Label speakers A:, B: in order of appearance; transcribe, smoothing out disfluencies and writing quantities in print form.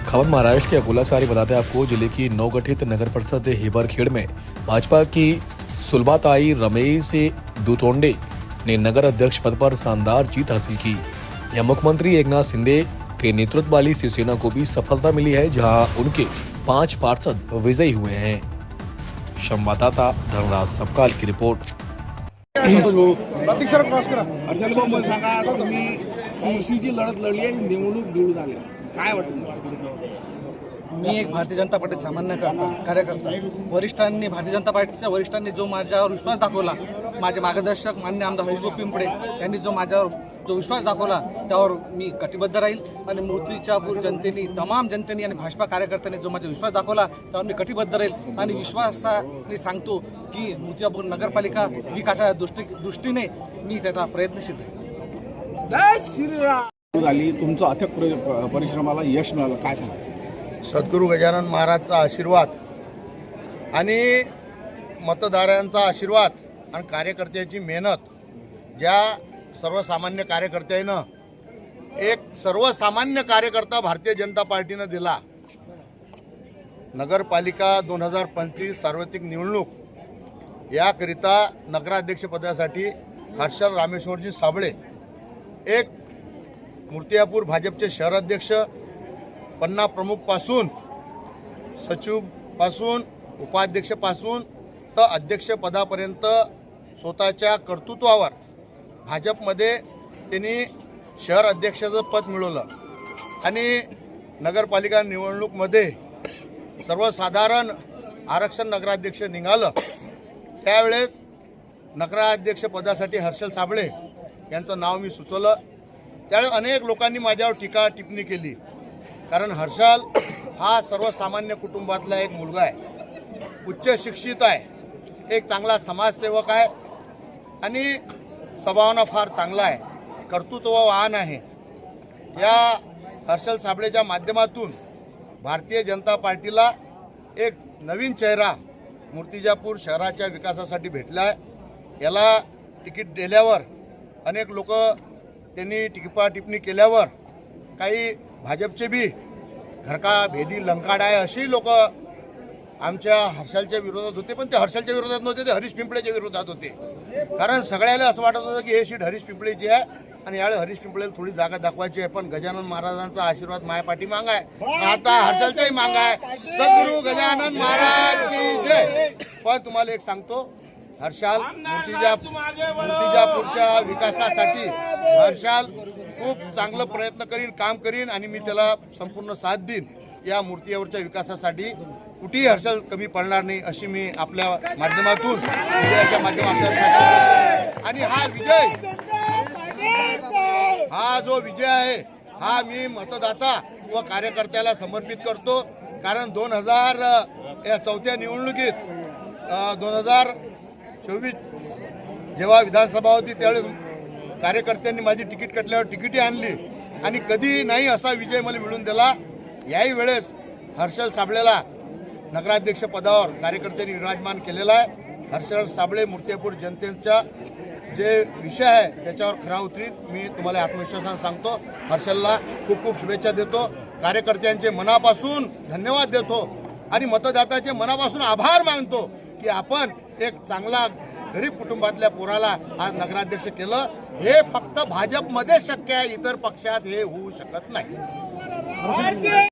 A: खबर महाराष्ट्र के अकोला से आ रही बताते हैं आपको। जिले की नवगठित नगर परिषद हिबरखेड़ में भाजपा की सुलभाताई रमेश दुतोंडे ने नगर अध्यक्ष पद पर शानदार जीत हासिल की। यह मुख्यमंत्री एकनाथ शिंदे के नेतृत्व वाली शिवसेना को भी सफलता मिली है, जहां उनके 5 पार्षद विजयी हुए हैं। संवाददाता धर्मराज सबकाल की रिपोर्ट।
B: प्रतीक्षा क्रॉस करा। हर्षल भाऊ, मला सांगा, तुम्ही चुरशीची लढत लढली आणि निवडणूक निवडून आले, काय वाटतं?
C: मी एक भारतीय जनता पार्टी सामान्य कार्यकर्ता। वरिष्ठांनी, भारतीय जनता पार्टीच्या वरिष्ठांनी जो माझ्यावर विश्वास दाखवला, माझे मार्गदर्शक मान्य आमदार हरिभाऊ पिंपळे यांनी जो माझ्यावर विश्वास दाखवला, त्यावर मी कटिबद्ध राहील आणि मूर्तिजापूर जनतेने, तमाम जनतेने आणि भाजपा कार्यकर्त्यांनी जो माझा विश्वास दाखवला, त्यावर मी कटिबद्ध राहील आणि विश्वासाने सांगतो की मूर्तिजापूर नगरपालिका विकासाच्या दृष्टीने मी त्याचा प्रयत्नशील राहील।
B: झाली तुमचं अथक परिश्रमाला यश मिळालं, काय सांगा?
D: सद्गुरू गजानन महाराजचा आशीर्वाद आणि मतदारांचा आशीर्वाद आणि कार्यकर्त्याची मेहनत, ज्या सर्वसामान्य कार्यकर्त्यानं, एक सर्वसामान्य कार्यकर्ता भारतीय जनता पार्टीनं दिला। नगरपालिका 2025 सार्वत्रिक निवडणूक याकरिता नगराध्यक्षपदासाठी हर्षल रामेश्वरजी साबळे, एक मूर्तिजापूर भाजपचे शहराध्यक्ष, पन्ना प्रमुखपासून, सचिवपासून, उपाध्यक्षपासून तर अध्यक्षपदापर्यंत स्वतःच्या कर्तृत्वावर भाजपमध्ये त्यांनी शहर अध्यक्षाचं पद मिळवलं आणि नगरपालिका निवडणूकमध्ये सर्वसाधारण आरक्षण नगराध्यक्ष निघालं। त्यावेळेस नगराध्यक्षपदासाठी हर्षल साबळे यांचं नाव मी सुचवलं। त्यावेळेस अनेक लोकांनी माझ्यावर टीका टिप्पणी केली, कारण हर्षल हा सर्वसामान्य कुटुंबातला एक मुलगा आहे, उच्च शिक्षित आहे, एक चांगला समाजसेवक आहे आणि स्वभावानं फार चांगला आहे, कर्तृत्ववान आहे। या हर्षल साबळेच्या माध्यमातून भारतीय जनता पार्टीला एक नवीन चेहरा मूर्तिजापूर शहराच्या विकासासाठी भेटला आहे। याला तिकीट दिल्यावर अनेक लोक त्यांनी टीका टिप्पणी केल्यावर काही भाजपचे बी घरका भेदी लंकाड आहे अशी लोक आमच्या हर्षलच्या विरोधात होते, पण ते हर्षलच्या विरोधात नव्हते, ते हरीश पिंपळेच्या विरोधात होते। कारण सगळ्याला असं वाटत होतं की हे सीट हरीश पिंपळेची आहे आणि यावेळी हरीश पिंपळेला थोडी जागा दाखवायची आहे, पण गजानन महाराजांचा आशीर्वाद माया पाठी मांग आहे, आता हर्षलचाही मांग आहे। सद्गुरू गजानन महाराज की जय। पण तुम्हाला एक सांगतो, हर्षल मूर्तिजापूरच्या विकासासाठी हर्षल खूप चांगलं प्रयत्न करीन, काम करीन आणि मी त्याला संपूर्ण साथ देईन। या मूर्तिजापूरच्या विकासासाठी कुठेही हर्षल कमी पडणार नाही अशी मी आपल्या माध्यमातून, विजयाच्या माध्यमातून, आणि हा जो विजय आहे हा मी मतदाता व कार्यकर्त्याला समर्पित करतो। कारण 2004 निवडणुकीत 2024 जेव्हा विधानसभा होती त्यावेळेस कार्यकर्त्यांनी माझी तिकीट कटल्यावर तिकीटही आणली आणि कधी नाही असा विजय मला मिळून दिला। याही वेळेस हर्षल साबळेला नगराध्यक्ष पदावर कार्यकर्त्यांनी विराजमान केलेला आहे। हर्षल साबळे मूर्तिजापूर जनतेचा जे विषय आहे त्याच्यावर खरा उतरीत मी तुम्हाला आत्मविश्वासाने सांगतो। हर्षलला खूप खूप शुभेच्छा देतो, कार्यकर्त्यांचे मनापासून धन्यवाद देतो आणि मतदात्याचे मनापासून आभार मानतो की आपण एक चांगला गरीब कुटुंबातल्या पोराला आज नगराध्यक्ष केलं। हे फक्त भाजपमध्ये शक्य आहे, इतर पक्षात हे होऊ शकत नाही।